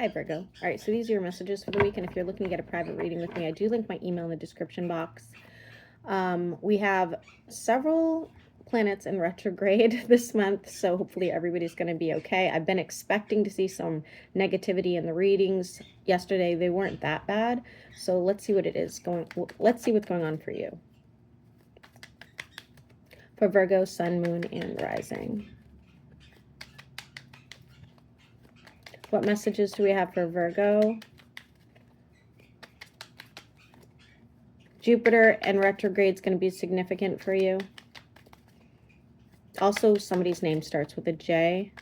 Hi, Virgo. All right, so these are your messages for the week, and if you're looking to get a private reading with me, I do link my email in the description box. We have several planets in retrograde this month, so hopefully everybody's going to be okay. I've been expecting to see some negativity in the readings. Yesterday, they weren't that bad, so let's see what it is going. Let's see what's going on for you. For Virgo, Sun, Moon, and Rising. What messages do we have for Virgo? Jupiter and retrograde is going to be significant for you. Also, somebody's name starts with a J.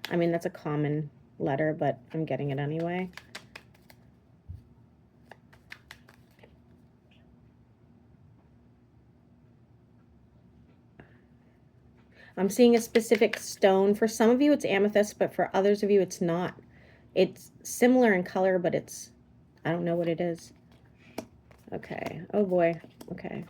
I mean, that's a common letter, but I'm getting it anyway. I'm seeing a specific stone. For some of you, it's amethyst, but for others of you, it's not. It's similar in color, but it's, I don't know what it is. Okay. Oh boy. Okay.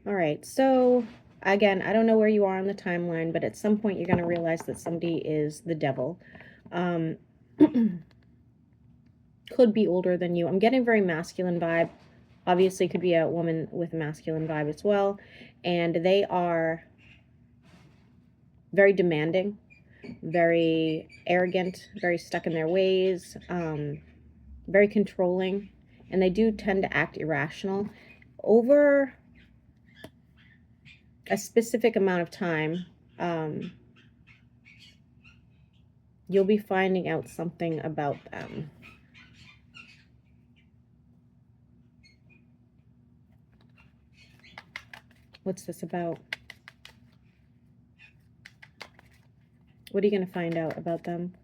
All right. So again, I don't know where you are on the timeline, but at some point you're going to realize that somebody is the devil. Could be older than you. I'm getting very masculine vibe. Obviously could be a woman with a masculine vibe as well. And they are very demanding, very arrogant, very stuck in their ways, very controlling, and they do tend to act irrational. Over a specific amount of time, you'll be finding out something about them. What's this about? What are you going to find out about them?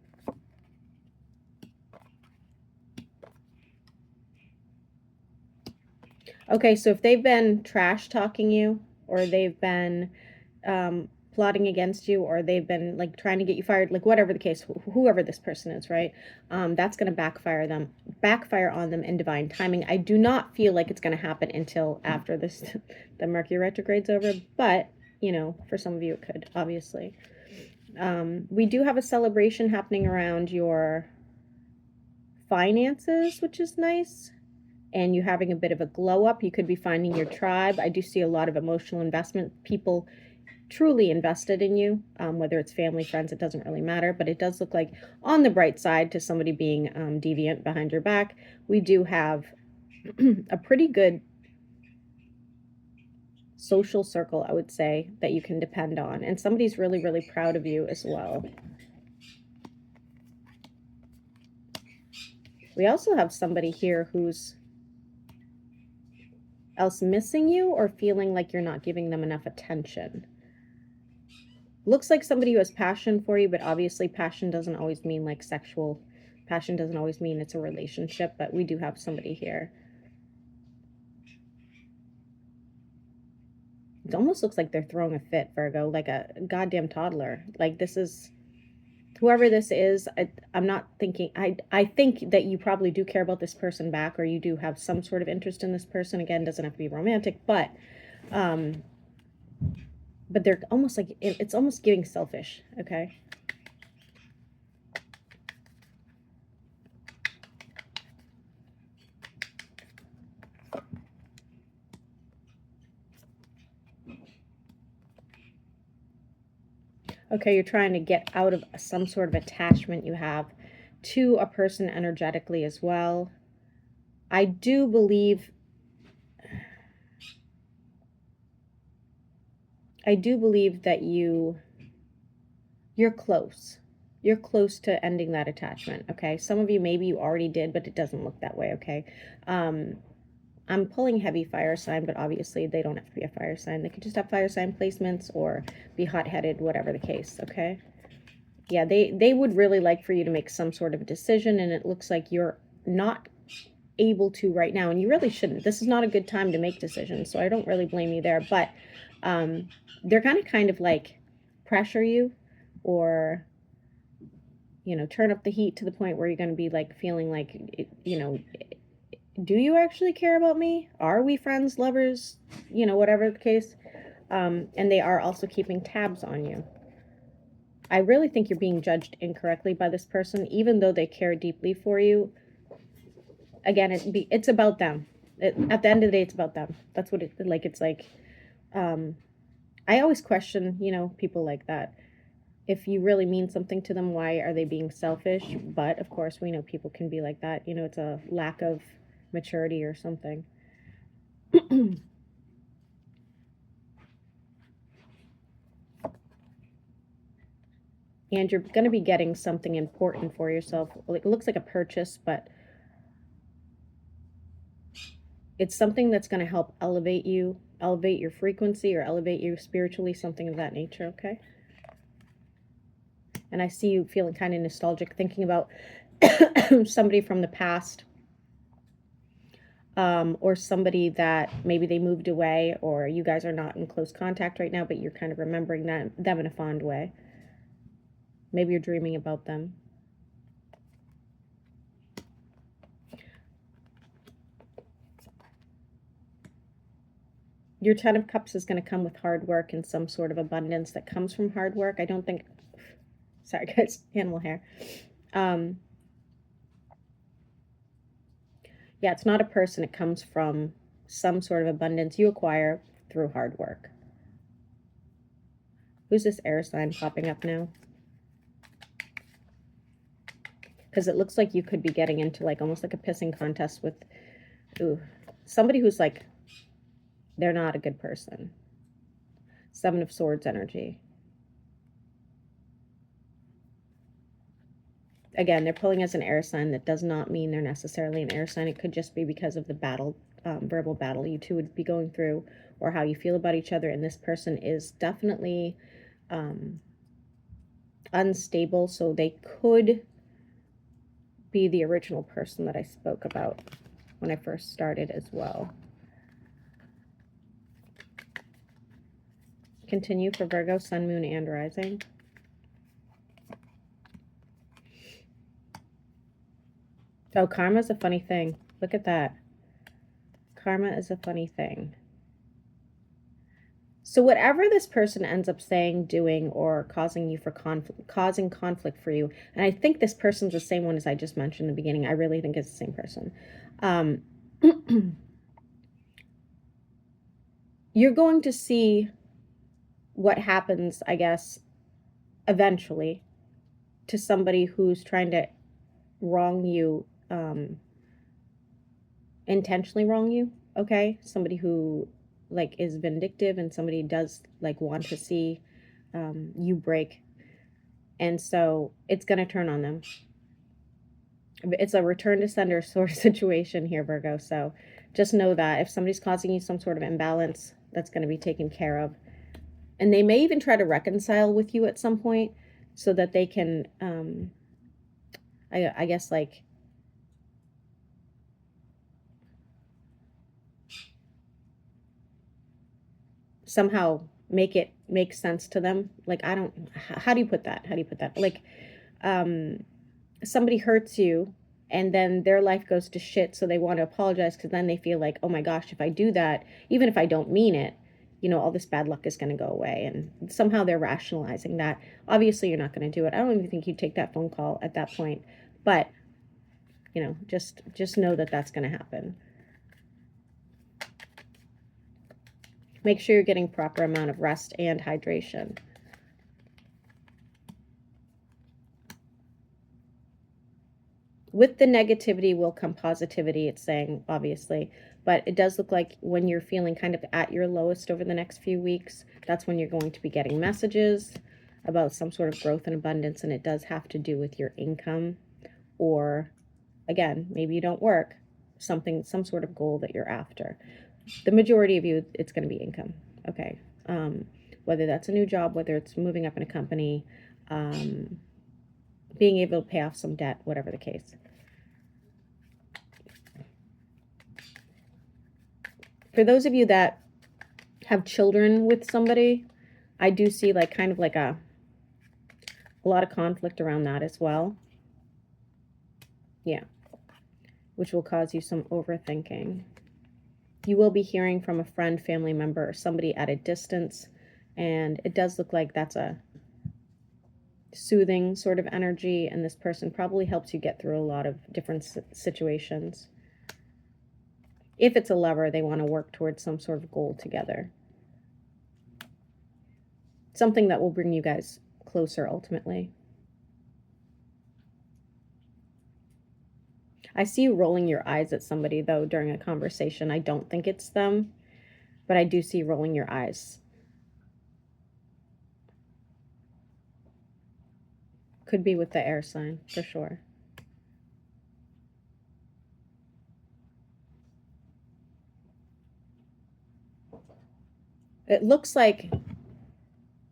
Okay, so if they've been trash talking you, or they've been plotting against you, or they've been like trying to get you fired, like whatever the case, whoever this person is, right? That's going to backfire on them in divine timing. I do not feel like it's going to happen until after this, the Mercury retrograde's over, but you know, for some of you it could, obviously. We do have a celebration happening around your finances, which is nice. And you having a bit of a glow up. You could be finding your tribe. I do see a lot of emotional investment, people truly invested in you, whether it's family, friends, it doesn't really matter, but it does look like on the bright side to somebody being deviant behind your back. We do have a pretty good social circle, I would say, that you can depend on, and somebody's really, really proud of you as well. We also have somebody here who's else missing you or feeling like you're not giving them enough attention. Looks like somebody who has passion for you, but obviously passion doesn't always mean like sexual. Passion doesn't always mean it's a relationship, but we do have somebody here. It almost looks like they're throwing a fit, Virgo, like a goddamn toddler. Like this is, whoever this is, I'm not thinking, I think that you probably do care about this person back, or you do have some sort of interest in this person. Again, doesn't have to be romantic, but they're almost like, it's almost giving selfish, okay? Okay, you're trying to get out of some sort of attachment you have to a person energetically as well. I do believe that you're close. You're close to ending that attachment, okay? Some of you, maybe you already did, but it doesn't look that way, okay? I'm pulling heavy fire sign, but obviously they don't have to be a fire sign. They could just have fire sign placements or be hot-headed, whatever the case, okay? Yeah, they would really like for you to make some sort of a decision, and it looks like you're not able to right now, and you really shouldn't. This is not a good time to make decisions, so I don't really blame you there, but they're kind of like pressure you, or you know, turn up the heat to the point where you're going to be like feeling like, you know, do you actually care about me? Are we friends, lovers, you know, whatever the case. And they are also keeping tabs on you. I really think you're being judged incorrectly by this person, even though they care deeply for you. Again, it's about them. At the end of the day, it's about them. That's what it's like. I always question, people like that. If you really mean something to them, why are they being selfish? But of course, we know people can be like that. It's a lack of maturity or something. And you're going to be getting something important for yourself. It looks like a purchase, but it's something that's going to help elevate you, elevate your frequency, or elevate you spiritually, something of that nature, okay? And I see you feeling kind of nostalgic, thinking about somebody from the past, or somebody that maybe they moved away, or you guys are not in close contact right now, but you're kind of remembering them in a fond way. Maybe you're dreaming about them. Your 10 of Cups is going to come with hard work and some sort of abundance that comes from hard work. I don't think... Sorry, guys. Animal hair. Yeah, it's not a person. It comes from some sort of abundance you acquire through hard work. Who's this air sign popping up now? Because it looks like you could be getting into almost like a pissing contest with somebody who's they're not a good person. 7 of Swords energy. Again, they're pulling as an air sign. That does not mean they're necessarily an air sign. It could just be because of the battle, verbal battle you two would be going through, or how you feel about each other. And this person is definitely unstable, so they could be the original person that I spoke about when I first started as well. Continue for Virgo, Sun, Moon, and Rising. Oh, karma is a funny thing. Look at that. Karma is a funny thing. So whatever this person ends up saying, doing, or causing conflict for you, and I think this person's the same one as I just mentioned in the beginning. I really think it's the same person. You're going to see what happens, I guess, eventually to somebody who's trying to wrong you, intentionally wrong you, okay? Somebody who is vindictive, and somebody does want to see you break, and so it's going to turn on them. It's a return to sender sort of situation here, Virgo. So just know that if somebody's causing you some sort of imbalance, that's going to be taken care of. And they may even try to reconcile with you at some point so that they can, I guess, somehow make sense to them. How do you put that? Somebody hurts you, and then their life goes to shit, so they want to apologize, because then they feel like, oh my gosh, if I do that, even if I don't mean it, all this bad luck is going to go away. And somehow they're rationalizing that. Obviously, you're not going to do it. I don't even think you'd take that phone call at that point. But, just know that that's going to happen. Make sure you're getting proper amount of rest and hydration. With the negativity will come positivity, it's saying, obviously. But it does look like when you're feeling kind of at your lowest over the next few weeks, that's when you're going to be getting messages about some sort of growth and abundance. And it does have to do with your income, or, again, maybe you don't work, some sort of goal that you're after. The majority of you, it's going to be income, okay? Whether that's a new job, whether it's moving up in a company, being able to pay off some debt, whatever the case. For those of you that have children with somebody, I do see kind of a lot of conflict around that as well. Yeah. Which will cause you some overthinking. You will be hearing from a friend, family member, or somebody at a distance. And it does look like that's soothing sort of energy, and this person probably helps you get through a lot of different situations. If it's a lover, they want to work towards some sort of goal together. Something that will bring you guys closer ultimately. I see you rolling your eyes at somebody, though, during a conversation. I don't think it's them, but I do see rolling your eyes. Could be with the air sign, for sure. It looks like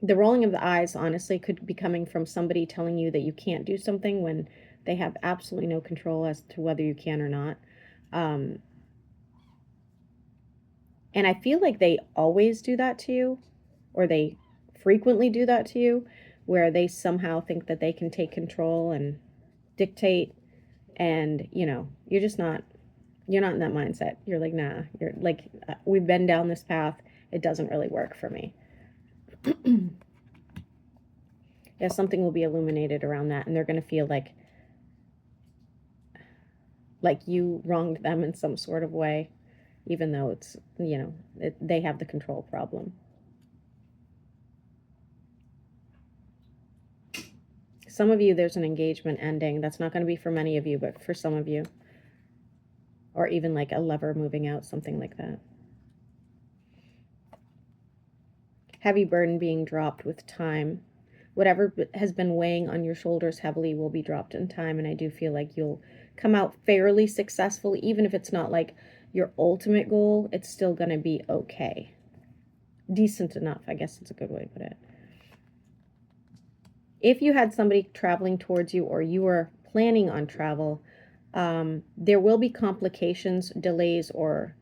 the rolling of the eyes, honestly, could be coming from somebody telling you that you can't do something when they have absolutely no control as to whether you can or not. And I feel like they always do that to you, or they frequently do that to you, where they somehow think that they can take control and dictate, and, you know, you're just not, you're not in that mindset. You're like, nah, you're like, we've been down this path. It doesn't really work for me. Yeah, something will be illuminated around that, and they're going to feel like you wronged them in some sort of way, even though it's, you know, they have the control problem. Some of you, there's an engagement ending. That's not going to be for many of you, but for some of you. Or even like a lover moving out, something like that. Heavy burden being dropped with time. Whatever has been weighing on your shoulders heavily will be dropped in time, and I do feel like you'll come out fairly successful. Even if it's not like your ultimate goal, it's still going to be okay. Decent enough, I guess it's a good way to put it. If you had somebody traveling towards you, or you were planning on travel, there will be complications, delays, or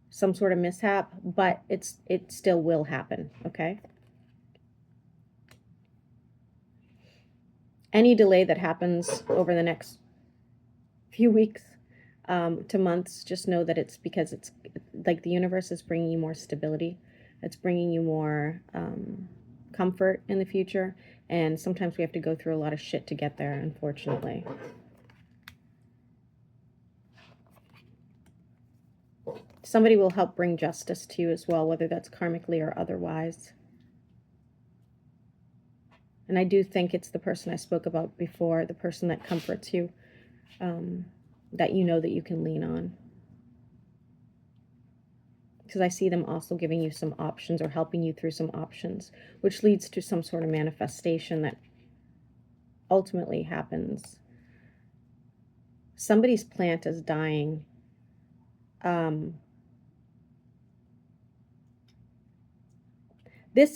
some sort of mishap, but it still will happen, okay? Any delay that happens over the next few weeks to months, just know that it's because it's like the universe is bringing you more stability. It's bringing you more comfort in the future, and sometimes we have to go through a lot of shit to get there, unfortunately. Somebody will help bring justice to you as well, whether that's karmically or otherwise. And I do think it's the person I spoke about before, the person that comforts you, that you know that you can lean on. Because I see them also giving you some options or helping you through some options, which leads to some sort of manifestation that ultimately happens. Somebody's plant is dying.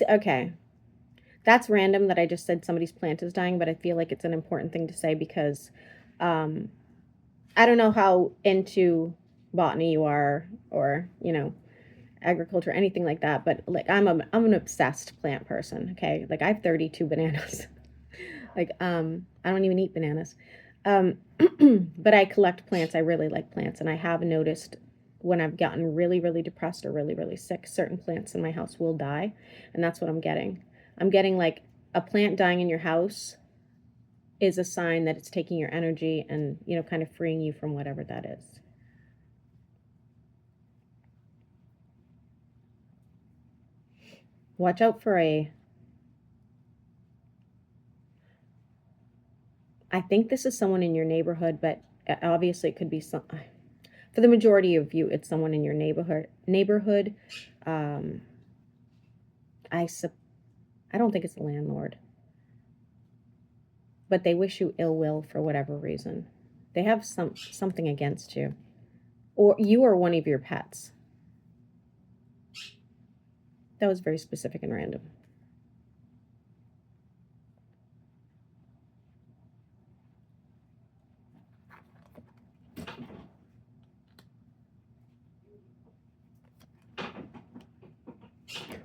Okay. That's random that I just said somebody's plant is dying, but I feel like it's an important thing to say because I don't know how into botany you are, or, you know, agriculture, anything like that, but like I'm an obsessed plant person, okay? Like I have 32 bananas. Like I don't even eat bananas. But I collect plants. I really like plants, and I have noticed when I've gotten really, really depressed or really, really sick, certain plants in my house will die, and that's what I'm getting. I'm getting like a plant dying in your house is a sign that it's taking your energy and, you know, kind of freeing you from whatever that is. Watch out for I think this is someone in your neighborhood, but obviously it could be some, for the majority of you, it's someone in your neighborhood. I don't think it's a landlord, but they wish you ill will for whatever reason. They have something against you, or you or one of your pets. That was very specific and random.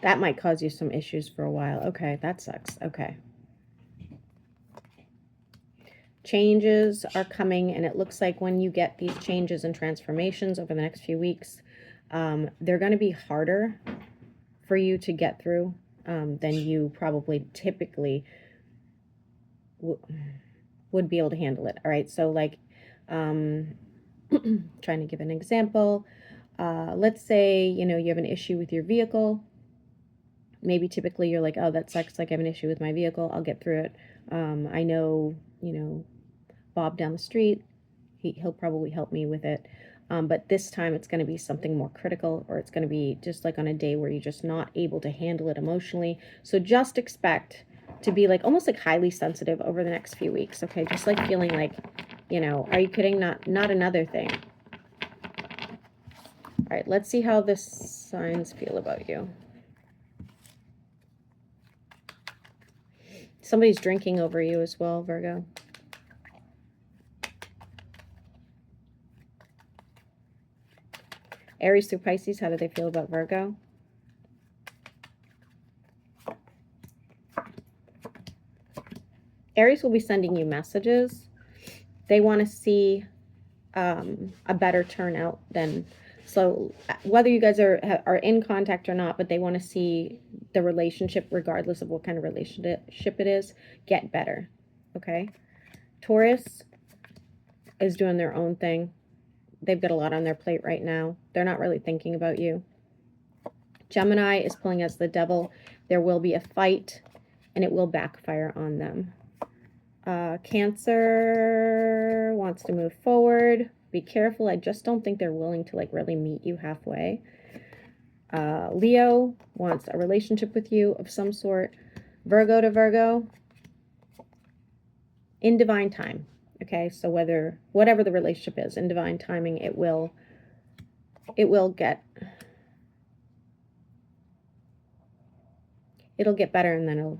That might cause you some issues for a while. Okay, that sucks. Okay. Changes are coming, and it looks like when you get these changes and transformations over the next few weeks, they're going to be harder for you to get through than you probably typically would be able to handle it. All right. So like, trying to give an example. Let's say, you know, you have an issue with your vehicle. Maybe typically you're like, oh, that sucks. Like I have an issue with my vehicle. I'll get through it. I know, you know, Bob down the street. He'll probably help me with it. But this time it's going to be something more critical, or it's going to be just like on a day where you're just not able to handle it emotionally. So just expect to be like almost like highly sensitive over the next few weeks. Okay. Just like feeling like, you know, are you kidding? Not another thing. All right. Let's see how the signs feel about you. Somebody's drinking over you as well, Virgo. Aries through Pisces, how do they feel about Virgo? Aries will be sending you messages. They want to see a better turnout than, so whether you guys are in contact or not, but they want to see the relationship, regardless of what kind of relationship it is, get better. Okay. Taurus is doing their own thing. They've got a lot on their plate right now. They're not really thinking about you. Gemini is pulling as the devil. There will be a fight, and it will backfire on them. Cancer wants to move forward. Be careful. I just don't think they're willing to like really meet you halfway. Leo wants a relationship with you of some sort. Virgo to Virgo, in divine time. Okay, so whatever the relationship is, in divine timing, it'll get better, and then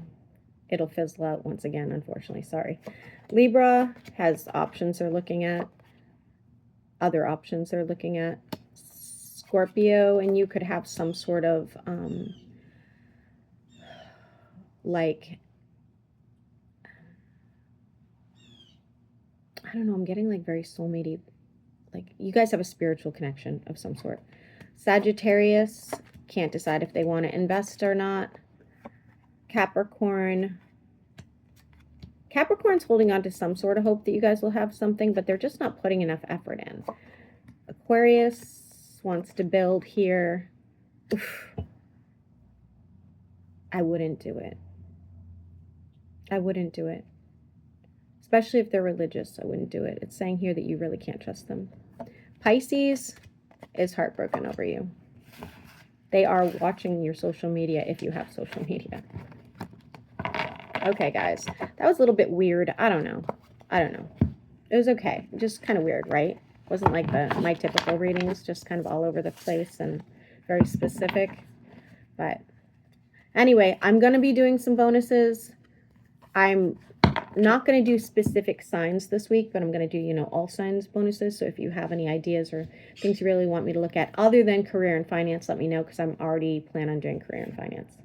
it'll fizzle out once again, unfortunately. Sorry. Libra has options they're looking at. Other options they're looking at. Scorpio and you could have some sort of like, I don't know, I'm getting like very soulmate-y. Like you guys have a spiritual connection of some sort. Sagittarius can't decide if they want to invest or not. Capricorn's holding on to some sort of hope that you guys will have something, but they're just not putting enough effort in. Aquarius wants to build here. Oof. I wouldn't do it. I wouldn't do it. Especially if they're religious, I wouldn't do it. It's saying here that you really can't trust them. Pisces is heartbroken over you. They are watching your social media if you have social media. Okay, guys. That was a little bit weird. I don't know. It was okay. Just kind of weird, right? It wasn't like my typical readings, just kind of all over the place and very specific. But anyway, I'm going to be doing some bonuses. I'm not going to do specific signs this week, but I'm going to do, you know, all signs bonuses. So if you have any ideas or things you really want me to look at other than career and finance, let me know, because I'm already planning on doing career and finance.